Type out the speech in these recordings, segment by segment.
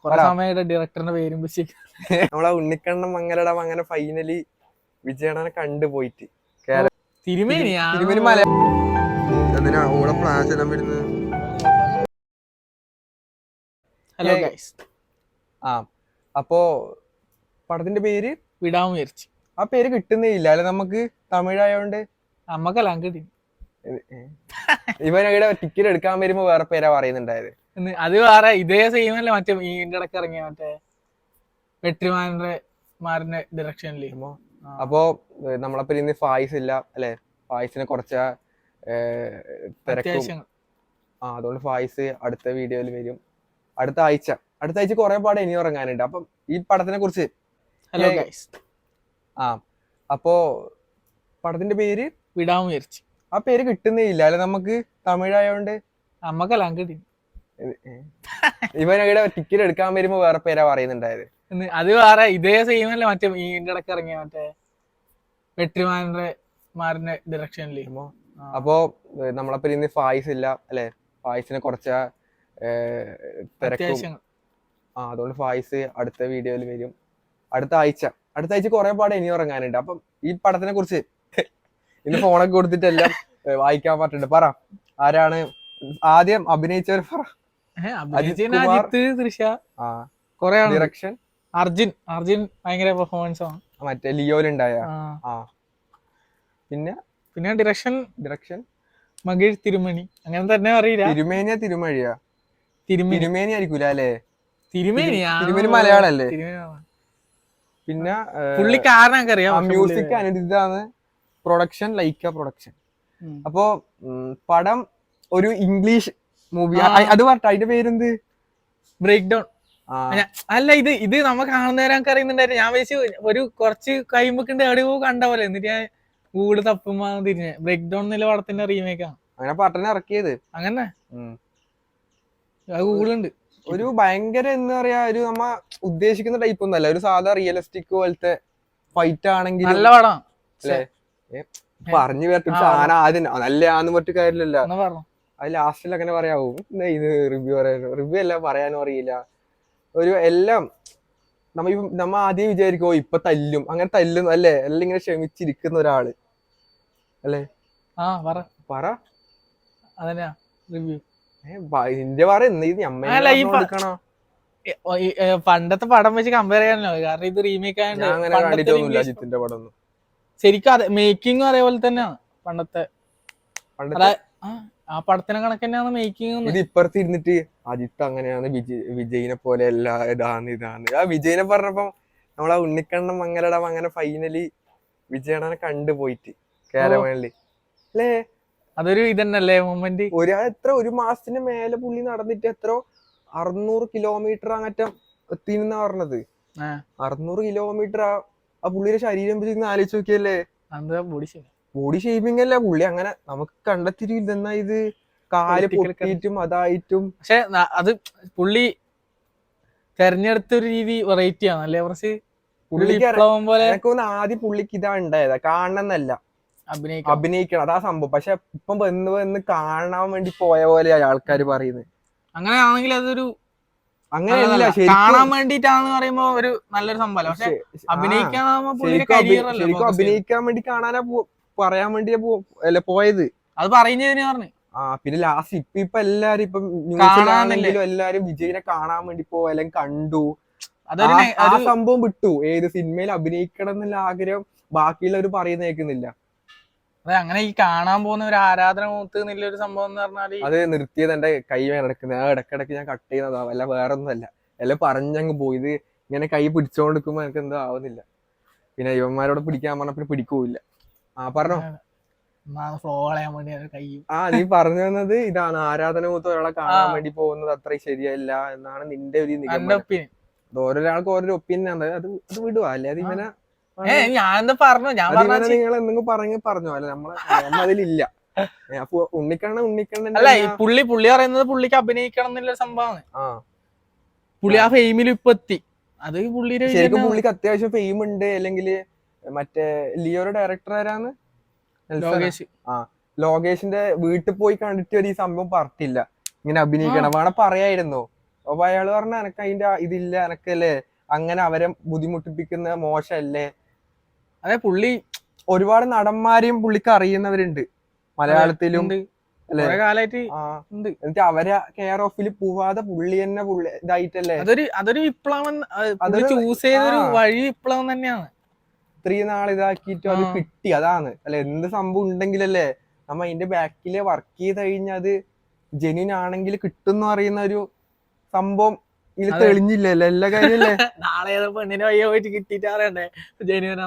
കൊറേ സമയമായിട്ട് ഡയറക്ടറിന്റെ പേരും നമ്മളെ ഉണ്ണിക്കണ്ണൻ മംഗലടം അങ്ങനെ ഫൈനലി വിജയണ്ണനെ കണ്ടുപോയിട്ട് തിരുമേനി എന്തിനാ ഓളെ പ്ലാൻ ചെയ്യാൻ വരുന്നത്? Hello guys. ആ അപ്പോ പടത്തിന്റെ പേര് വിടാൻ വിചാരിച്ചു. ആ പേര് കിട്ടുന്നേ ഇല്ല അല്ലെ നമുക്ക്, തമിഴായോണ്ട്. നമ്മക്കെല്ലാം കിട്ടി. ഇവനവിടെ ടിക്കറ്റ് എടുക്കാൻ വരുമ്പോ വേറെ പേരാ പറയുന്നുണ്ടായത്. അത് വേറെ ഇതേ സെയിം അല്ലേ മറ്റേ ഇതിന്റെ ഇടക്ക് ഇറങ്ങിയ മറ്റേ വെട്രിമാരുടെ ഡയറക്ഷനില്. അപ്പോ നമ്മളപ്പോ ഇന്ന് ഫായിസ് ഇല്ല അല്ലെ, ഫായിസിനെ കുറച്ച തിരക്കും. അതുകൊണ്ട് ഫായിസ് അടുത്ത വീഡിയോയിൽ വരും. അടുത്ത ആഴ്ച കുറെ പാട് ഇനി ഇറങ്ങാനുണ്ട്. അപ്പം ഈ പടത്തിനെ കുറിച്ച് ഹലോ ഗൈസ്. അപ്പോ പടത്തിന്റെ പേര് വിടാൻ വിചാരിച്ചു. ആ പേര് കിട്ടുന്നേ ഇല്ല അല്ലെ നമുക്ക്, തമിഴായോണ്ട്. നമ്മക്കെല്ലാം കിട്ടി. ഇവനവിടെ ടിക്കറ്റ് എടുക്കാൻ വരുമ്പോ വേറെ പേരാ പറയുന്നുണ്ടായത്. അത് വേറെ ഇതേ സെയിം അല്ലേ മറ്റേ ഇതിന്റെ ഇടക്ക് ഇറങ്ങിയ മറ്റേ വെട്രിമാരുടെ ഡയറക്ഷനില്. അപ്പോ നമ്മളപ്പോ ഇന്ന് ഫായിസ് ഇല്ല അല്ലെ, ഫായിസിനെ കുറച്ച തിരക്കും. അതുകൊണ്ട് ഫായിസ് അടുത്ത വീഡിയോയിൽ വരും. അടുത്ത ആഴ്ച കുറെ പാട് ഇനി ഇറങ്ങാനുണ്ട്. അപ്പം ഈ പടത്തിനെ കുറിച്ച് ഇന്ന് ഫോണൊക്കെ കൊടുത്തിട്ടെല്ലാം വായിക്കാൻ പറ്റുന്നുണ്ട്. പറ, ആരാണ് ആദ്യം അഭിനയിച്ചവർ? പറ. ഡയറക്ഷൻ അർജുൻ ഭയങ്കര പെർഫോമൻസ് ആണ്. മറ്റേ ലിയോയിലുണ്ടായ. പിന്നെ ഡയറക്ഷൻ മകേഷ് തിരുമണി. അങ്ങനെ തന്നെ അറിയില്ല. തിരുമേനിയാ തിരുമേനി ആയിരിക്കൂല അല്ലേ? തിരുമേനി മലയാളല്ലേ? പിന്നെ പുള്ളിക്കാരനൊക്കെ അറിയാം. മ്യൂസിക് അനിരുദ്ധാണ്, പ്രൊഡക്ഷൻ ലൈക്ക പ്രൊഡക്ഷൻ. അപ്പോ പടം ഒരു ഇംഗ്ലീഷ് മൂവി. അത് പറഞ്ഞ അതിന്റെ പേരെന്ത്? Break down. അല്ല, ഇത് നമ്മ കാണുന്നവരൊക്കെ അറിയുന്നുണ്ടായിരുന്നു. ഞാൻ വെച്ച് ഒരു കുറച്ച് കഴിയുമ്പോണ്ട് എവിടെയോ കണ്ട പോലെ. എന്നിട്ട് ഞാൻ ഗൂഗിള് തപ്പുമ്പോ തിരിഞ്ഞ ബ്രേക്ക് ഡൗൺ എന്നുള്ള പടത്തിന്റെ റീമേക്കാണ്. അങ്ങനെ പട്ടനെ ഇറക്കിയത് അങ്ങനെ ഗൂഗിളുണ്ട്. ഒരു ഭയങ്കര എന്താ പറയാ, ഒരു നമ്മ ഉദ്ദേശിക്കുന്ന ടൈപ്പ് ഒന്നും അല്ല. ഒരു സാധാ റിയലിസ്റ്റിക് പോലത്തെ ഫൈറ്റ് ആണെങ്കിൽ നല്ല പടം അല്ലേ? പറഞ്ഞു പറ്റും സാധനം ആദ്യം നല്ലതാന്ന് പറ്റു കാര്യമില്ലല്ലോ. അത് ലാസ്റ്റിൽ അങ്ങനെ പറയാവൂ. ഇത് റിവ്യൂ എല്ലാം പറയാനും അറിയില്ല. ഒരു എല്ലാം നമ്മ ആദ്യം വിചാരിക്കും ഇപ്പൊ തല്ലും, അങ്ങനെ തല്ലും അല്ലേ? എല്ലാം ഇങ്ങനെ ക്ഷമിച്ചിരിക്കുന്ന ഒരാള് അല്ലേ? പറ റിവ്യൂ പണ്ടത്തെ പടം വെച്ച് കമ്പയർ ചെയ്യാനല്ലോ, കാരണം ഇത് റീമേക്ക് ആയതുകൊണ്ട്. അജിത്തിന്റെ പടം ശരിക്കും അതെ, മേക്കിങ്ങും അതേപോലെ തന്നെയാണ് പണ്ടത്തെ. ആ പടത്തിനെ കണക്ക് തന്നെയാണ് മേക്കിംഗ്. ഇത് ഇപ്പുറത്ത് ഇരുന്നിട്ട് അജിത്ത് അങ്ങനെയാണ്, വിജയിനെ പോലെ എല്ലാ ഇതാണ്. ആ വിജയിനെ പറഞ്ഞപ്പോ നമ്മളാ ഉണ്ണിക്കണ്ണൻ മംഗലടം അങ്ങനെ ഫൈനലി വിജയണ്ണനെ കണ്ടുപോയിട്ട് കേരളി അല്ലേ? അതൊരു ഇതന്നല്ലേ മൊമെന്റ്. ഒരു മാസത്തിന് മേലെ പുള്ളി നടന്നിട്ട് 600 കിലോമീറ്റർ അങ്ങറ്റം എത്തിന്നാ പറഞ്ഞത്. 600 കിലോമീറ്റർ ആ പുള്ളിയുടെ ശരീരം വെച്ച് ആലോചിച്ച് നോക്കിയല്ലേ? ബോഡി ഷേപ്പിംഗ് അല്ല പുള്ളി. അങ്ങനെ നമുക്ക് കണ്ടെത്തിരിക്കുന്ന ഇത് കാല് പൊട്ടിയിട്ടും അതായിട്ടും. പക്ഷെ അത് പുള്ളി തെരഞ്ഞെടുത്തൊരു രീതി വെറൈറ്റി ആണ് അല്ലേ? കുറച്ച് ആദ്യം പുള്ളിക്ക് ഇതാ ഉണ്ടായതാ, കാണണമെന്നല്ല, അഭിനയിക്കണം, അതാ സംഭവം. പക്ഷെ ഇപ്പം വന്ന് കാണാൻ വേണ്ടി പോയ പോലെ ആൾക്കാർ പറയുന്നത്. അങ്ങനെയാണെങ്കിൽ അതൊരു അങ്ങനെയല്ല, കാണാൻ വേണ്ടിട്ടാന്ന് പറയുമ്പോ ഒരു നല്ലൊരു സംഭവം. പക്ഷെ ശരിക്കും അഭിനയിക്കാൻ വേണ്ടി കാണാനാ പറയാൻ വേണ്ടി അല്ല പോയത്. അത് പറയുന്നതിന് പറഞ്ഞു. പിന്നെ ലാസ്റ്റ് ഇപ്പൊ എല്ലാരും ഇപ്പം ന്യൂസിലാണെങ്കിലും എല്ലാരും വിജയിനെ കാണാൻ വേണ്ടി പോയാലും കണ്ടു. ആ സംഭവം വിട്ടു. ഏത് സിനിമയിൽ അഭിനയിക്കണം എന്നുള്ള ആഗ്രഹം ബാക്കിയുള്ളവർ പറയുന്ന കേൾക്കുന്നില്ല. അതെ, അങ്ങനെ ഈ കാണാൻ പോകുന്ന ഒരു ആരാധന മൂത്ത് ഒരു സംഭവം എന്ന് പറഞ്ഞാല് അത് നിർത്തിയത് എന്റെ കൈ നടക്കുന്നത്. ഇടക്കിടക്ക് ഞാൻ കട്ട് ചെയ്യുന്നതാ, അല്ല വേറെ ഒന്നുമല്ല. എല്ലാം പറഞ്ഞങ്ങ് പോയി. ഇത് ഇങ്ങനെ കൈ പിടിച്ചോണ്ടിരിക്കുമ്പോ എനിക്ക് എന്തോ ആവുന്നില്ല. പിന്നെ ഇവന്മാരോട് പിടിക്കാൻ പറഞ്ഞപ്പോ പിടിക്കൂല്ല. പറഞ്ഞോ. നീ പറഞ്ഞു തന്നത് ഇതാണ്, ആരാധന മൂത്ത് ഒരാളെ കാണാൻ വേണ്ടി പോകുന്നത് അത്ര ശരിയല്ല എന്നാണ് നിന്റെ ഒരു നിഗമനം. ഓരോരാൾക്ക് ഓരോ ഒപ്പീനിയൻ ആണ്. അത് വിടുക അല്ലെ? അത് ഇവനെ നിങ്ങൾ എന്തെങ്കിലും പറഞ്ഞോ അല്ലെ? നമ്മളതിലില്ല. അപ്പൊ ഉണ്ണിക്കണ്ണൻ അല്ല, ഈ പുള്ളി പറയുന്നത് പുള്ളിക്ക് അഭിനയിക്കണം എന്നുള്ള സംഭവമാണ്. പുള്ളി ആ ഫെയിമിൽ ഇപ്പൊ എത്തി. അത് പുള്ളിയുടെ ശരിക്കും പുള്ളിക്ക് അത്യാവശ്യം ഫെയിം ഉണ്ട്. അല്ലെങ്കിൽ മറ്റേ ലിയോയുടെ ഡയറക്ടർ ആരാന്ന്? ലോകേഷിന്റെ വീട്ടിൽ പോയി കണ്ടിട്ട് ഒരു ഈ സംഭവം പറഞ്ഞിട്ടില്ല ഇങ്ങനെ അഭിനയിക്കണം. വേണം പറയായിരുന്നു. അപ്പൊ അയാള് പറഞ്ഞ എനക്ക് അതിന്റെ ഇതില്ല, എനക്കല്ലേ അങ്ങനെ അവരെ ബുദ്ധിമുട്ടിപ്പിക്കുന്ന മോശമല്ലേ. അതെ പുള്ളി ഒരുപാട് നടന്മാരെയും പുള്ളിക്ക് അറിയുന്നവരുണ്ട് മലയാളത്തിലും അല്ലെ. കുറെ കാലായിട്ട് എന്നിട്ട് അവരെ കെയർ ഓഫിൽ പോവാതെ പുള്ളി തന്നെ ഇതായിട്ടല്ലേ. അതൊരു വിപ്ലവം, ചൂസ് ചെയ്തൊരു വഴി വിപ്ലവം തന്നെയാണ്. ഇത്രയും നാൾ ഇതാക്കിയിട്ടും അത് കിട്ടി, അതാണ് അല്ലെ. എന്ത് സംഭവം ഉണ്ടെങ്കിലല്ലേ നമ്മ അതിന്റെ ബാക്കില് വർക്ക് ചെയ്ത് കഴിഞ്ഞാൽ അത് ജെന്യൂൻ ആണെങ്കിൽ കിട്ടും എന്ന് പറയുന്ന ഒരു സംഭവം ഇതിൽ തെളിഞ്ഞില്ലല്ലോ എല്ലാ കാര്യല്ലേ. നാളെ പെണ്ണിനെ വയ്യ പോയിട്ട് കിട്ടിയിട്ട് അറിയണ്ടേ ജെന്യൂനാ.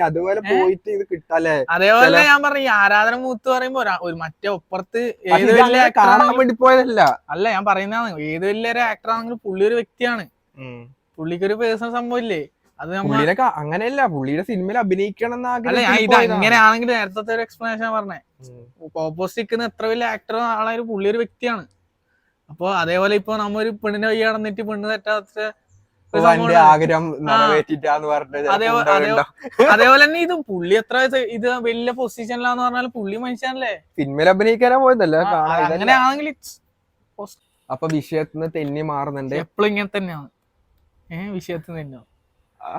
അതുപോലെ പോയിട്ട് ഇത് കിട്ടാല്ലേ. അതേപോലെ ഞാൻ പറഞ്ഞു ഈ ആരാധന മൂത്ത് പറയുമ്പോ ഒരു മറ്റേ ഒപ്പുറത്ത് ഏത് വലിയ കാണാൻ വേണ്ടി പോയതല്ല. അല്ല ഞാൻ പറയുന്നതാണ്, ഏത് വലിയൊരു ആക്ടർ ആണെങ്കിലും പുള്ളി ഒരു വ്യക്തിയാണ്, പുള്ളിക്കൊരു പേഴ്സണൽ സംഭവം ഇല്ലേ. അത് അങ്ങനെയല്ല, പുള്ളിയുടെ സിനിമയിൽ അഭിനയിക്കണം. അല്ല ഞാൻ ഇത് അങ്ങനെയാണെങ്കിൽ നേരത്തെ ഒരു എക്സ്പ്ലനേഷൻ പറഞ്ഞേ. ഓപ്പോസിറ്റ് നിൽക്കുന്ന എത്ര വലിയ ആക്ടർ ആളായാലും പുള്ളി ഒരു വ്യക്തിയാണ്. അപ്പൊ അതേപോലെ ഇപ്പൊ നമ്മ ഒരു പെണ്ണിനെ വയ്യ നടന്നിട്ട് പെണ്ണ് തെറ്റാത്ത ആഗ്രഹം നിറവേറ്റിട്ടാന്ന് പറഞ്ഞത്. അതേപോലെ തന്നെ ഇത് പുള്ളി എത്ര ഇത് വലിയ പൊസിഷനിലാന്ന് പറഞ്ഞാൽ പുള്ളി മനുഷ്യനല്ലേ, സിനിമയിൽ അഭിനയിക്കാനാ പോയതല്ല. അങ്ങനെയാണെങ്കിൽ അപ്പൊ വിഷയത്തിന് തെന്നി മാറുന്നുണ്ട്. എപ്പോഴും ഇങ്ങനെ തന്നെയാണ് വിഷയത്തിന് തന്നെയാണ്.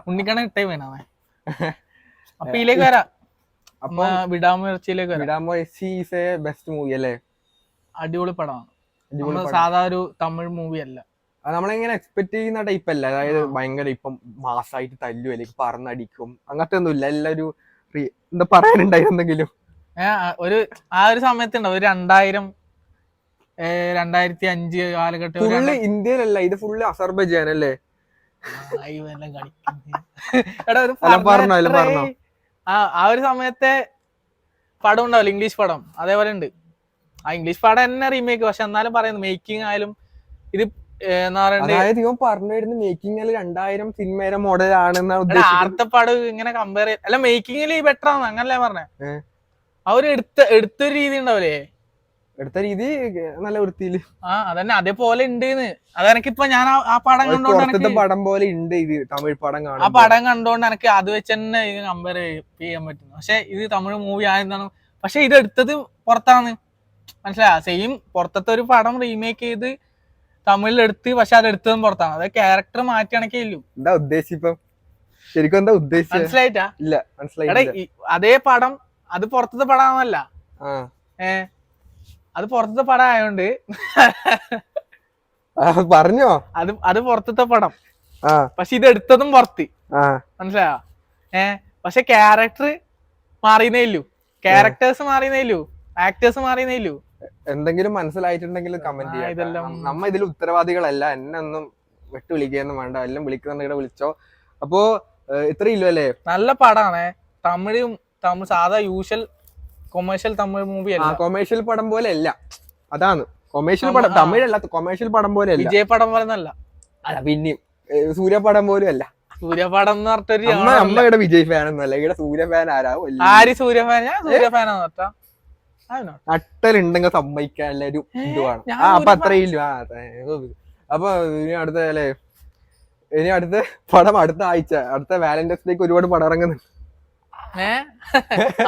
ഉണ്ണിക്കണ ഇട്ടേ വേണേ. അപ്പൊ ഇതിലേക്ക് വരാം, അപ്പൊ വിടാമുയർച്ചയിലേക്ക് വരാം. Vidaamuyarchi is A best movie അല്ലേ. അടിപൊളി പടമാണ്, സാധാ ഒരു തമിഴ് മൂവി അല്ല. നമ്മളെങ്ങനെ എക്സ്പെക്ട് ചെയ്യുന്ന ടൈപ്പ് അല്ല. അതായത് ഭയങ്കര ഇപ്പം മാസായിട്ട് തല്ലു അല്ലെങ്കിൽ പറന്നടിക്കും അങ്ങനത്തെ ഒന്നുമില്ല. എല്ലാം ഒരു എന്താ പറയാനുണ്ടായിരുന്നെങ്കിലും ആ ഒരു സമയത്തുണ്ടാവും ഒരു 2005 കാലഘട്ടം. ഫുള്ള് ഇന്ത്യയിലല്ല, ഇത് ഫുള്ള് അസർബൈജാൻ അല്ലേ. ആ ഒരു സമയത്തെ പടം ഉണ്ടാവില്ല, ഇംഗ്ലീഷ് പടം അതേപോലെ ഉണ്ട്. ആ ഇംഗ്ലീഷ് പടം തന്നെ റീമേക്ക്, പക്ഷെ എന്നാലും പറയുന്നത് മേക്കിംഗ് ആയാലും ഇത് അതായത് ഇവൻ പറഞ്ഞു വരുന്ന മേക്കിംഗ് 2000 സിനിമയുടെ മോഡൽ ആണെന്ന ആദ്യത്തെ പടം ഇങ്ങനെ കമ്പയർ അല്ല, മേക്കിങ്ങില് ബെറ്റർ ആണ് അങ്ങനല്ലേ പറഞ്ഞേ. അവര് എടുത്തൊരു രീതി ഉണ്ടാവില്ലേ, എടുത്ത രീതി നല്ല വൃത്തിയില്. അതന്നെ അതേപോലെ ഉണ്ട്. അതെനിക്കിപ്പോ ഞാൻ ആ പടം കണ്ടോണ്ട് പടം പോലെ ഉണ്ട് ഇത് തമിഴ് പടം കാണാൻ. ആ പടം കണ്ടോണ്ട് എനിക്ക് അത് വെച്ച് തന്നെ ഇത് കമ്പയർ ചെയ്യാൻ പറ്റുന്നു. പക്ഷെ ഇത് തമിഴ് മൂവി ആയതാണ്, പക്ഷെ ഇത് എടുത്തത് പുറത്താണ്, മനസ്സിലാ. സെയിം പുറത്തത്തെ ഒരു പടം റീമേക്ക് ചെയ്ത് തമിഴിലെടുത്ത്, പക്ഷെ അത് എടുത്തതും പുറത്താണ്. അത് ക്യാരക്ടർ മാറ്റിയാണൊക്കെ ഇല്ലു. എന്താ ഉദ്ദേശിപ്പം ശരിക്കും എന്താ ഉദ്ദേശിച്ച മനസ്സിലായിട്ടാ? ഇല്ല മനസ്സിലായി. അതേ പടം അത് പുറത്തത്തെ പടമാണല്ല, അത് പുറത്തത്തെ പടം ആയോണ്ട് പറഞ്ഞോ. അത് പുറത്തത്തെ പടം, പക്ഷെ ഇത് എടുത്തതും പുറത്ത്, മനസ്സിലായോ. പക്ഷെ ക്യാരക്ടർ മാറിയതേ ഇല്ലു, ക്യാരക്ടേഴ്സ് മാറിയതേ ഇല്ലു, ആക്ടേഴ്സ് മാറിയതേ ഇല്ലു. എന്തെങ്കിലും മനസ്സിലായിട്ടുണ്ടെങ്കിൽ കമന്റ് ചെയ്യാം. നമ്മ ഇതിൽ ഉത്തരവാദികളല്ല, എന്നെ ഒന്നും വിട്ടു വിളിക്കുകയൊന്നും വേണ്ട, എല്ലാം വിളിക്കുന്നുണ്ടെങ്കിൽ വിളിച്ചോ. അപ്പോ ഇത്രയില്ലോ അല്ലേ. നല്ല പടാണ്, തമിഴ് സാധാ യൂഷ്വൽ കൊമേഴ്ഷ്യൽ തമിഴ് മൂവി അല്ല, കൊമേഴ്ഷ്യൽ പടം പോലെ അല്ല. അതാണ് കൊമേഴ്ഷ്യൽ പടം, തമിഴല്ല കൊമേഴ്ഷ്യൽ പടം പോലെ അല്ല, വിജയ് പടം പോലെ അല്ല. പിന്നെയും സൂര്യപടം പോലും അല്ല. സൂര്യപടം എന്ന് പറഞ്ഞൊരു അമ്മയുടെ വിജയ് ഫാനൊന്നും അല്ല, ഇവിടെ സൂര്യ ഫാൻ ആരാവും. ആര് സൂര്യ ഫാൻ? ഞാൻ സൂര്യ ഫാനാന്ന് പറഞ്ഞാ നട്ടലുണ്ടെങ്കിൽ സമ്മതിക്കാൻ ഒരു ഇതുവാണ്. അപ്പൊ അത്രയില്ല. അപ്പൊ ഇനി അടുത്ത അല്ലേ, ഇനി അടുത്ത പടം അടുത്ത ആഴ്ച, അടുത്ത വാലന്റൈൻസ് ഡേക്ക് ഒരുപാട് പടം ഇറങ്ങുന്നുണ്ട്.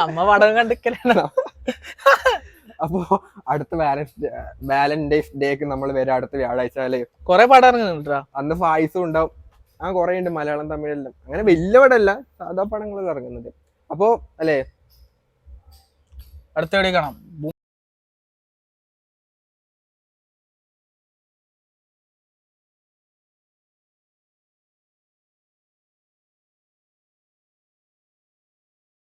അമ്മ പടം കണ്ടിക്കലാണ്. അപ്പൊ അടുത്ത വാലന്റൈൻസ് ഡേക്ക് നമ്മൾ വരാം, അടുത്ത വ്യാഴാഴ്ച അല്ലേ. കൊറേ പടം ഇറങ്ങുന്നുണ്ട്, അന്ന് ഫായിസും ഉണ്ടാവും. കൊറേ ഉണ്ട്, മലയാളം തമിഴെല്ലാം. അങ്ങനെ വലിയ പടമല്ല, സാധാ പടങ്ങൾ ഇറങ്ങുന്നത്. അപ്പൊ അല്ലേ അടുത്ത വീഡിയോ കാണാം.